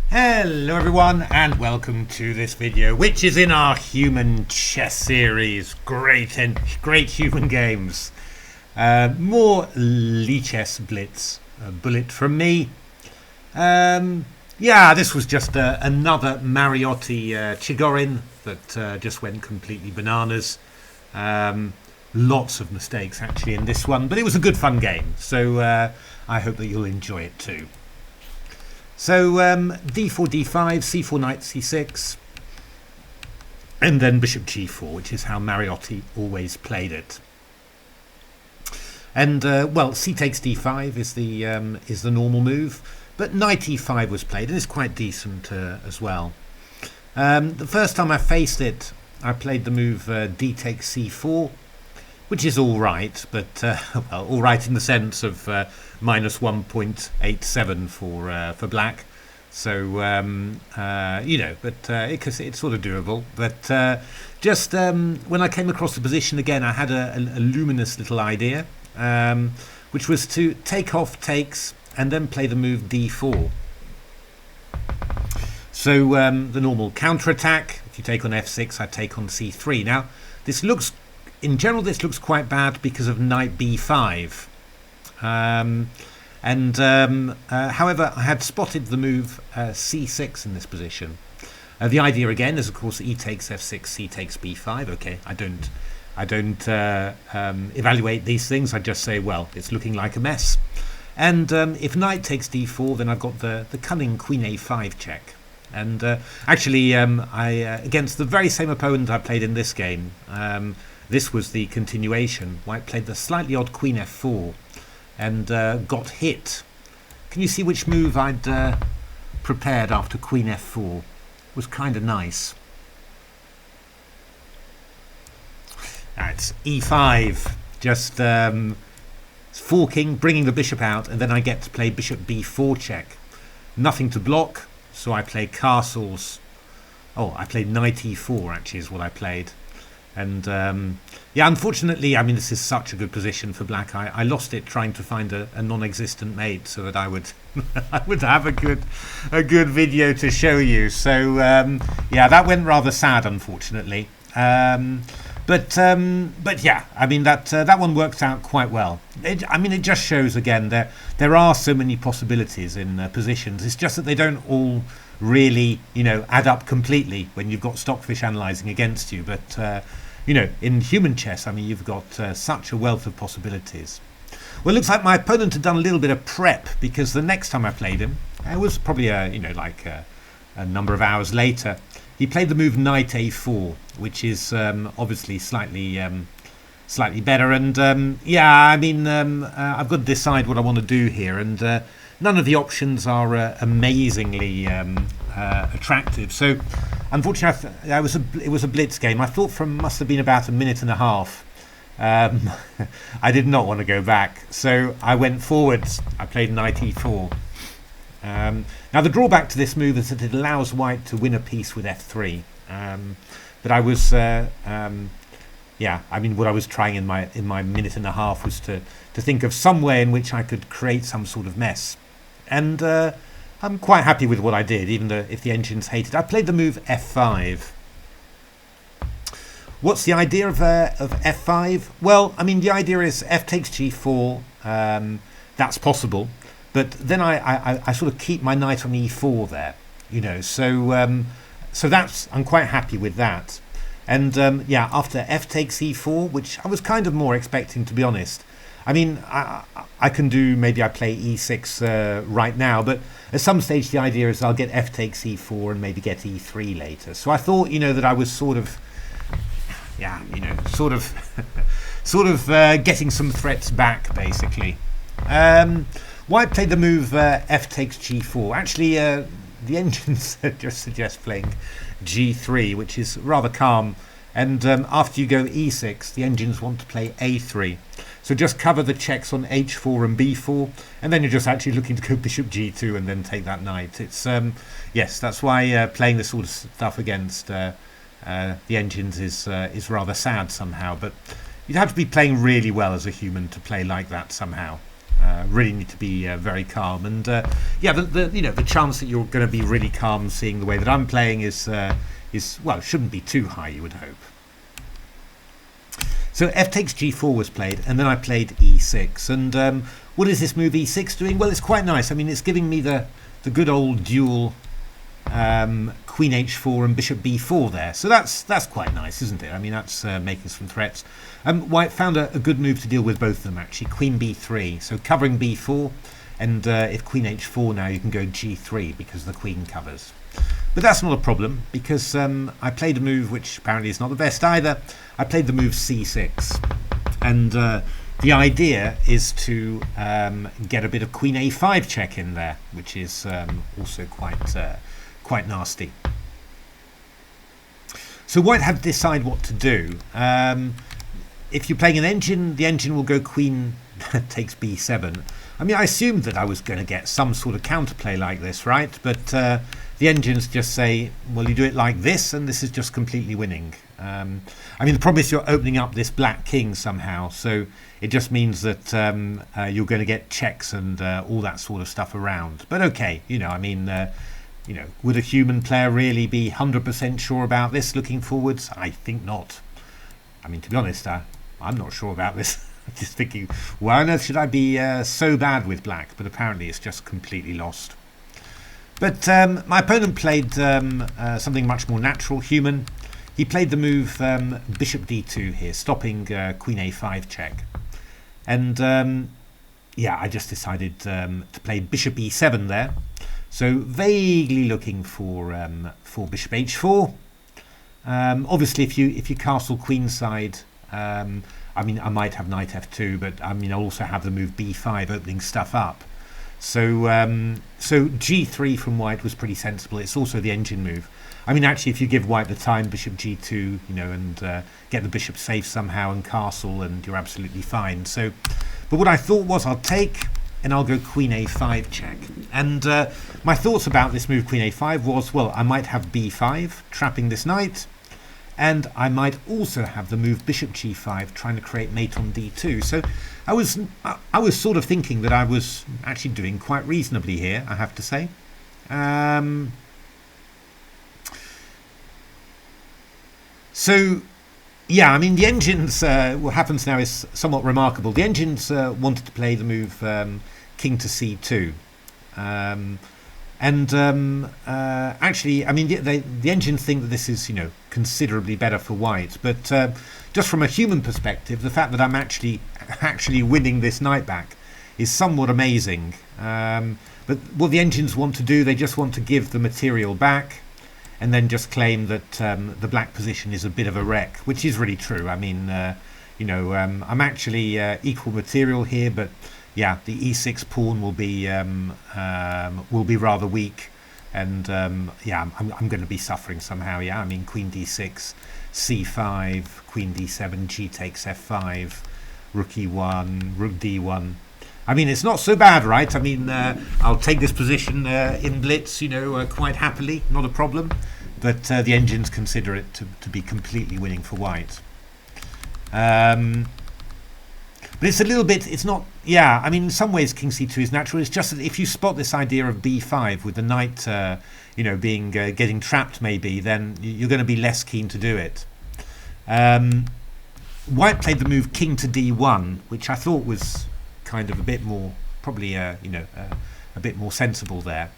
Hello everyone and welcome to this video, which is in our human chess series. Great human games. More Lichess blitz, a bullet from me. Yeah, this was just another Mariotti Chigorin that just went completely bananas. Lots of mistakes actually in this one, but it was a good fun game, so I hope that you'll enjoy it too. So d4, d5, c4, knight, c6, and then bishop g4, which is how Mariotti always played it. And well, c takes d5 is the normal move, but knight e5 was played, and it's quite decent as well. The first time I faced it, I played the move d takes c4, which is all right, but well, all right in the sense of minus 1.87 for black. So you know, but it's sort of doable. But just when I came across the position again, I had a luminous little idea, which was to take off takes and then play the move d4. So the normal counterattack. If you take on f6, I take on c3. Now this looks. In general, this looks quite bad because of knight b5. However, I had spotted the move c6 in this position. The idea again is, of course, e takes f6, c takes b5. Okay, I don't evaluate these things. I just say, well, it's looking like a mess. And if knight takes d4, then I've got the cunning queen a5 check. And actually, against the very same opponent I played in this game. This was the continuation. White played the slightly odd queen f4 and got hit. Can you see which move I'd prepared after queen f4? It was kind of nice. That's e5. Just forking, bringing the bishop out, and then I get to play bishop b4 check. Nothing to block, so I play castles. Oh, I played knight e4 actually is what I played. And yeah, unfortunately, I mean, this is such a good position for black. I lost it trying to find a non-existent mate so that I would I would have a good video to show you. So yeah, that went rather sad, unfortunately. But yeah, I mean that one worked out quite well. I mean, it just shows again there are so many possibilities in positions. It's just that they don't all really, you know, add up completely when you've got Stockfish analysing against you. But you know, in human chess, I mean, you've got such a wealth of possibilities. Well, it looks like my opponent had done a little bit of prep, because the next time I played him, it was probably you know, like a number of hours later. He played the move knight a4, which is obviously slightly better. And yeah, I mean, I've got to decide what I want to do here, and none of the options are amazingly attractive. So unfortunately, it was a blitz game. I thought must have been about a minute and a half. I did not want to go back, so I went forwards. I played knight e4. Now the drawback to this move is that it allows white to win a piece with f3. But I was yeah, I mean, what I was trying in my minute and a half was to think of some way in which I could create some sort of mess. And I'm quite happy with what I did, even though if the engines hate it. I played the move f5. What's the idea of f5? Well, I mean, the idea is f takes g4. That's possible, but then I sort of keep my knight on e4 there, you know. So so that's, I'm quite happy with that. And yeah, after f takes e4, which I was kind of more expecting, to be honest. I mean, I can do, maybe I play e6 right now, but at some stage the idea is I'll get f takes e4 and maybe get e3 later. So I thought, you know, that I was sort of, yeah, you know, sort of getting some threats back, basically. White played the move f takes g4. Actually, the engines just suggest playing g3, which is rather calm. And after you go e6, the engines want to play a3. So just cover the checks on h4 and b4, and then you're just actually looking to go bishop g2 and then take that knight. It's yes, that's why playing this sort of stuff against the engines is rather sad somehow. But you'd have to be playing really well as a human to play like that somehow. Really need to be very calm, and yeah, the chance that you're going to be really calm, seeing the way that I'm playing, is well, shouldn't be too high, you would hope. So f takes g4 was played, and then I played e6. And what is this move e6 doing? Well, it's quite nice. I mean, it's giving me the good old dual queen h4 and bishop b4 there. So that's quite nice, isn't it? I mean, that's making some threats. White found a good move to deal with both of them, actually. Queen b3, so covering b4, and if queen h4 now, you can go g3 because the queen covers. But that's not a problem, because I played a move which apparently is not the best either. I played the move c6, and the idea is to get a bit of queen a5 check in there, which is also quite nasty. So white had to decide what to do. If you're playing an engine, the engine will go queen takes b7. I mean, I assumed that I was going to get some sort of counterplay like this, right? But the engines just say, well, you do it like this, and this is just completely winning. I mean, the problem is you're opening up this black king somehow, so it just means that you're going to get checks and all that sort of stuff around. But okay, I mean, would a human player really be 100% sure about this looking forwards? I think not. I mean, to be honest, I'm not sure about this. I'm just thinking, why on earth should I be so bad with black? But apparently it's just completely lost. But my opponent played something much more natural, human. He played the move bishop d2 here, stopping queen a5 check. And yeah, I just decided to play bishop e7 there. So vaguely looking for bishop h4. Obviously, if you castle queenside, I mean, I might have knight f2, but I mean, I'll also have the move b5 opening stuff up. So so g3 from white was pretty sensible. It's also the engine move. I mean, actually, if you give white the time, bishop g2, and get the bishop safe somehow and castle, and you're absolutely fine. So, but what I thought was, I'll take and I'll go queen a5 check. And my thoughts about this move queen a5 was, well, I might have b5 trapping this knight, and I might also have the move bishop g5 trying to create mate on d2. So I was sort of thinking that I was actually doing quite reasonably here, I have to say. So yeah, I mean, the engines, what happens now is somewhat remarkable. The engines wanted to play the move king to c2. Actually, I mean, the engines think that this is, considerably better for white. But just from a human perspective, the fact that I'm actually winning this knight back is somewhat amazing. But what the engines want to do, they just want to give the material back, and then just claim that the black position is a bit of a wreck, which is really true. I mean, I'm actually equal material here, but yeah, the e6 pawn will be rather weak, and yeah, I'm going to be suffering somehow. Yeah, I mean, queen d6, c5, queen d7, g takes f5, rook e1, rook d1. I mean, it's not so bad, right? I mean, I'll take this position in blitz, quite happily, not a problem. But the engines consider it to be completely winning for white. But it's a little bit, it's not, yeah, I mean, in some ways king c2 is natural. It's just that if you spot this idea of b5 with the knight, being getting trapped maybe, then you're going to be less keen to do it. White played the move king to d1, which I thought was kind of a bit more, probably a bit more sensible there.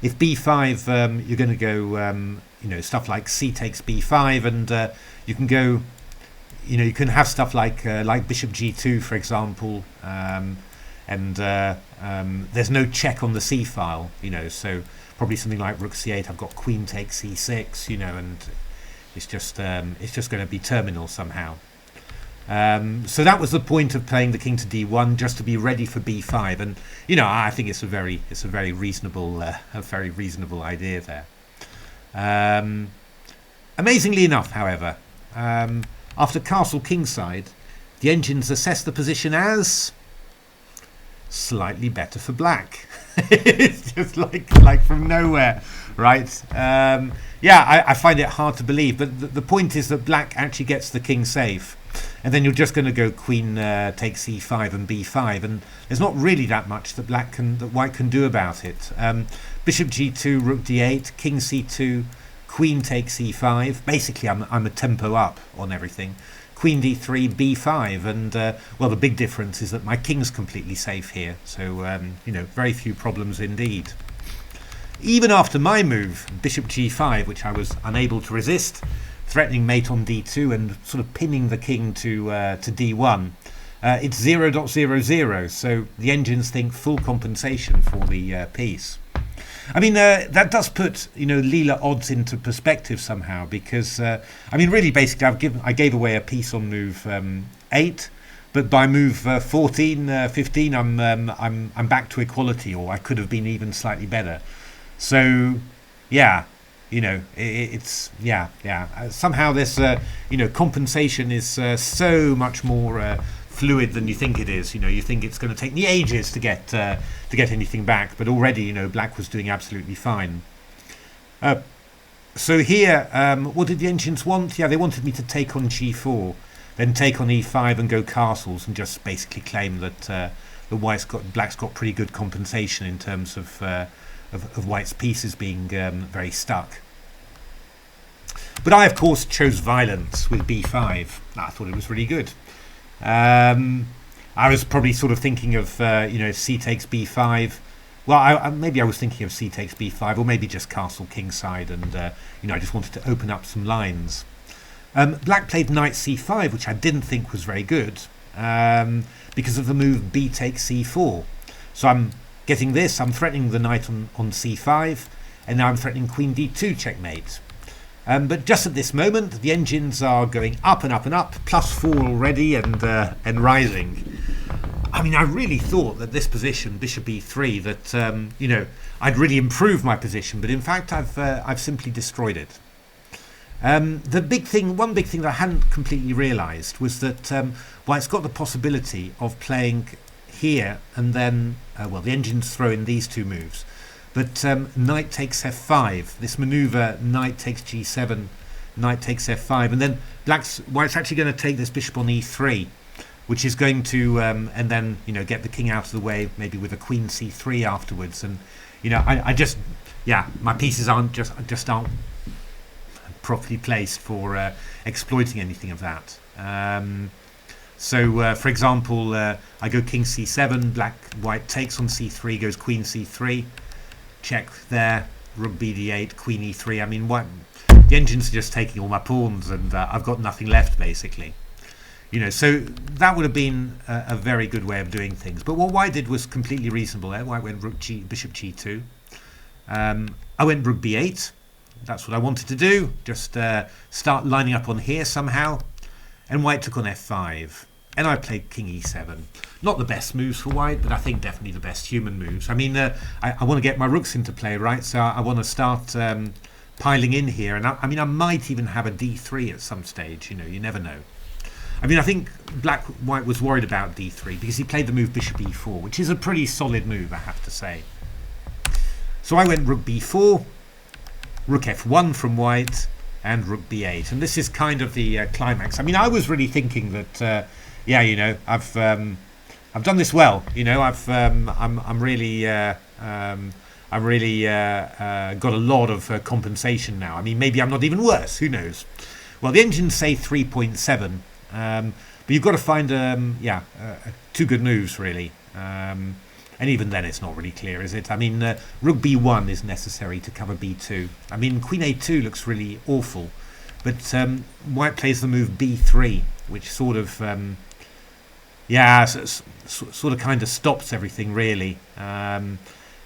If b5, you're going to go stuff like c takes b5, and you can go, you can have stuff like bishop g2, for example, and there's no check on the c file, so probably something like rook c8. I've got queen takes c6, and it's just going to be terminal somehow. So that was the point of playing the king to d1, just to be ready for b5, and I think it's a very reasonable idea there. Amazingly enough, however, after castle kingside, the engines assess the position as slightly better for black. It's just like from nowhere, right? Yeah, I find it hard to believe, but the point is that black actually gets the king safe. and then you're just going to go queen takes e5 and b5, and there's not really that much that white can do about it. Bishop g2, rook d8, king c2, queen takes e5. Basically, I'm a tempo up on everything. Queen d3, b5, and well, the big difference is that my king's completely safe here. So you know, very few problems indeed. Even after my move, bishop g5, which I was unable to resist, threatening mate on d2 and sort of pinning the king to d1, it's 0.00, so the engines think full compensation for the piece. I mean, that does put, you know, Leela odds into perspective somehow, because I mean, really, basically, I gave away a piece on move 8, but by move 14, 15, I'm back to equality, or I could have been even slightly better. So, yeah, you know, it's somehow this you know, compensation is so much more fluid than you think it is. You know, you think it's going to take me ages to get anything back, but already, you know, black was doing absolutely fine. So here, what did the engines want? Yeah, they wanted me to take on g4, then take on e5 and go castles, and just basically claim that black's got pretty good compensation in terms of white's pieces being very stuck. But I, of course, chose violence with b5. I thought it was really good. I was probably sort of thinking of, you know, c takes b5. Well, maybe I was thinking of c takes b5, or maybe just castle kingside, and you know, I just wanted to open up some lines. Black played knight c5, which I didn't think was very good, because of the move b takes c4. So I'm getting this, I'm threatening the knight on c5, and now I'm threatening queen d2 checkmate. But just at this moment, the engines are going up and up and up, +4 already, and rising. I mean, I really thought that this position, bishop e3, that you know, I'd really improved my position, but in fact, I've simply destroyed it. One big thing that I hadn't completely realised was that white's got the possibility of playing here, and then well, the engines throw in these two moves. But knight takes f5, this maneuver, knight takes g7, knight takes f5, and then white's actually going to take this bishop on e3, which is going to, and then, you know, get the king out of the way, maybe with a queen c3 afterwards. And, you know, I just, yeah, my pieces aren't properly placed for exploiting anything of that. So, for example, I go king c7, white takes on c3, goes queen c3, check there, rook bd8, queen e3. I mean, the engines are just taking all my pawns, and I've got nothing left, basically. You know, so that would have been a very good way of doing things. But what white did was completely reasonable there. White went bishop g2. I went rook b8. That's what I wanted to do. Just start lining up on here somehow. And white took on f5. And I played king e7. Not the best moves for white, but I think definitely the best human moves. I mean, I want to get my rooks into play, right? So I want to start piling in here. And I mean, I might even have a d3 at some stage. You know, you never know. I mean, I think white was worried about d3 because he played the move bishop e4, which is a pretty solid move, I have to say. So I went rook b4, rook f1 from white, and rook b8. And this is kind of the climax. I mean, I was really thinking that, yeah, you know, I've done this well. You know, I'm really got a lot of compensation now. I mean, maybe I'm not even worse. Who knows? Well, the engines say 3.7. But you've got to find two good moves, really, and even then it's not really clear, is it? I mean, rook b1 is necessary to cover b2. I mean, queen a2 looks really awful, but white plays the move b3, which sort of sort of kind of stops everything, really.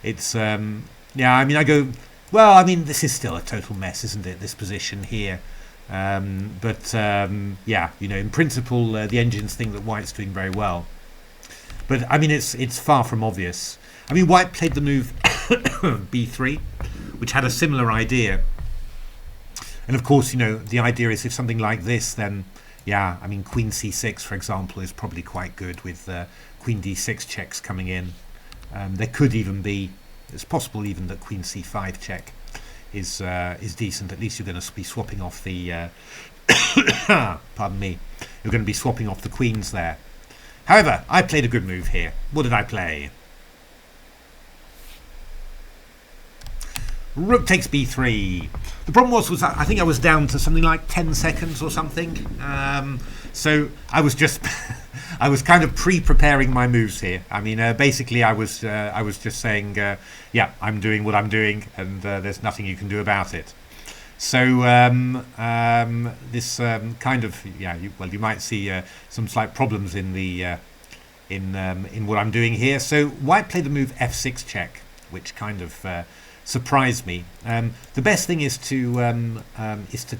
It's yeah, I mean, I go, well, I mean, this is still a total mess, isn't it, this position here? But yeah, you know, in principle, the engines think that white's doing very well. But I mean, it's far from obvious. I mean, white played the move b3, which had a similar idea. And of course, you know, the idea is if something like this, then yeah, I mean, queen c6, for example, is probably quite good with queen d6 checks coming in. There could even be, it's possible even that queen c5 check is decent. At least you're going to be swapping off the pardon me, you're going to be swapping off the queens there. However, I played a good move here. What did I play? Rook takes b3. The problem was I think I was down to something like 10 seconds or something. So I was just I was kind of pre-preparing my moves here. I mean, basically I was just saying, yeah, I'm doing what I'm doing, and there's nothing you can do about it. So this kind of, yeah, you might see some slight problems in the in what I'm doing here. So white played the move f6 check, which kind of surprised me. The best thing is to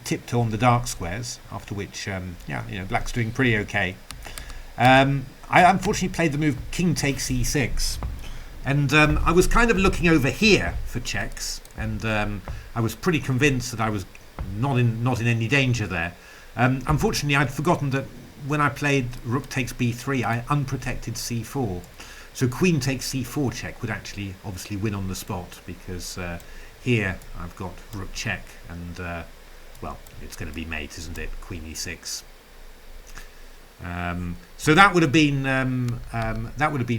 tiptoe on the dark squares, after which yeah, black's doing pretty okay. I unfortunately played the move king takes e6, and I was kind of looking over here for checks, and I was pretty convinced that I was not in any danger there. Unfortunately, I'd forgotten that when I played rook takes b3, I unprotected c4. So queen takes c4 check would actually obviously win on the spot, because here I've got rook check, and well, it's going to be mate, isn't it? Queen e6. So that would have been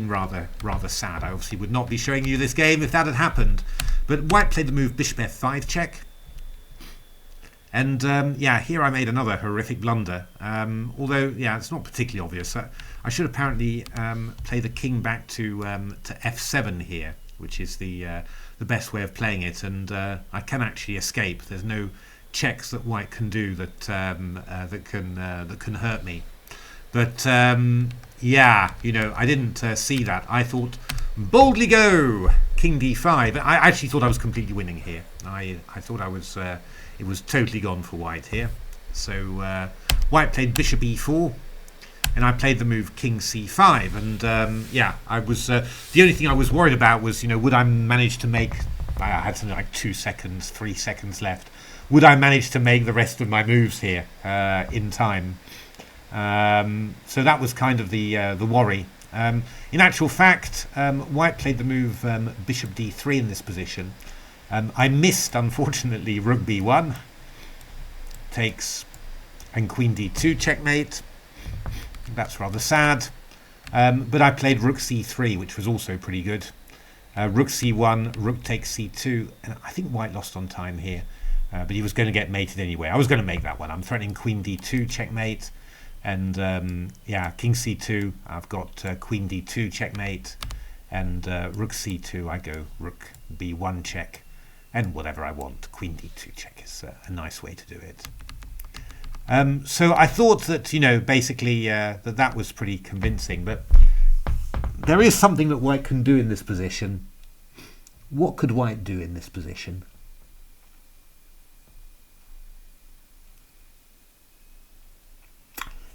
rather sad. I obviously would not be showing you this game if that had happened. But white played the move bishop f5 check, and yeah, here I made another horrific blunder. Although, yeah, it's not particularly obvious. I should apparently play the king back to f7 here, which is the best way of playing it, and I can actually escape. There's no checks that white can do that that can hurt me. But yeah, I didn't see that. I thought, boldly go king d5. I actually thought I was completely winning here. I thought I was it was totally gone for white here. So white played bishop e4, and I played the move king c5. And yeah, I was the only thing I was worried about was, would I manage to make? I had something like 2 seconds, 3 seconds left. Would I manage to make the rest of my moves here in time? So that was kind of the worry. In actual fact, white played the move bishop d3 in this position. I missed, unfortunately, rook b1 takes, and queen d2 checkmate. That's rather sad. But I played rook c3, which was also pretty good. Rook c1, rook takes c2, and I think white lost on time here. But he was going to get mated anyway. I was going to make that one. I'm threatening queen d2 checkmate. And yeah, king c2, I've got queen d2 checkmate, and rook c2, I go rook b1 check, and whatever I want. Queen d2 check is a nice way to do it. So I thought that, basically that was pretty convincing, but there is something that white can do in this position. What could white do in this position?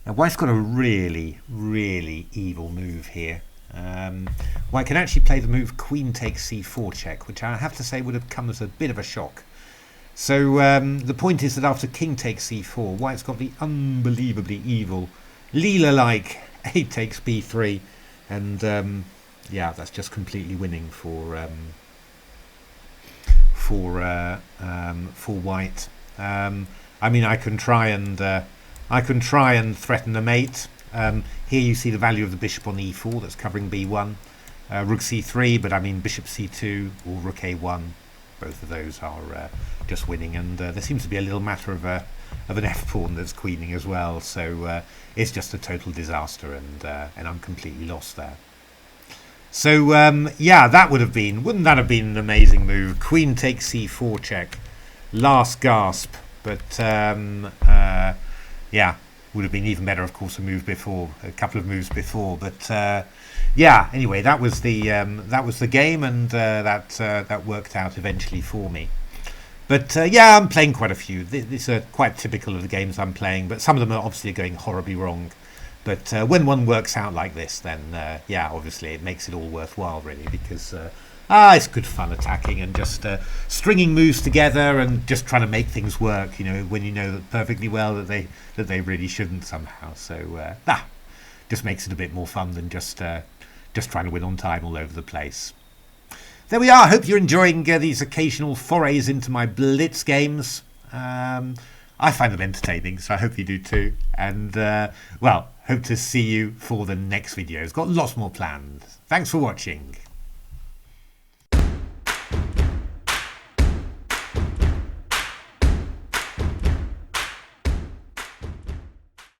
Now, white's got a really, really evil move here. White can actually play the move queen takes c4 check, which I have to say would have come as a bit of a shock. So the point is that after king takes c4, white's got the unbelievably evil, Leela-like 8 takes b3, and yeah, that's just completely winning for white. I mean, I can try and threaten a mate. Here you see the value of the bishop on e4 that's covering b1. Rook c3, but I mean bishop c2 or rook a1. Both of those are just winning, and there seems to be a little matter of an f-pawn that's queening as well. So it's just a total disaster, and I'm completely lost there. So yeah, wouldn't that have been an amazing move? Queen takes c4 check, last gasp, but yeah, would have been even better, of course, a couple of moves before. But yeah, anyway, that was the game, and that worked out eventually for me. But yeah, I'm playing quite a few. These are quite typical of the games I'm playing, but some of them are obviously going horribly wrong. But when one works out like this, then yeah, obviously it makes it all worthwhile, really, because it's good fun attacking and just stringing moves together and just trying to make things work, when you know perfectly well that they really shouldn't somehow. So just makes it a bit more fun than just trying to win on time all over the place. There we are. I hope you're enjoying these occasional forays into my blitz games. I find them entertaining, so I hope you do too. And, well, hope to see you for the next videos. Got lots more planned. Thanks for watching.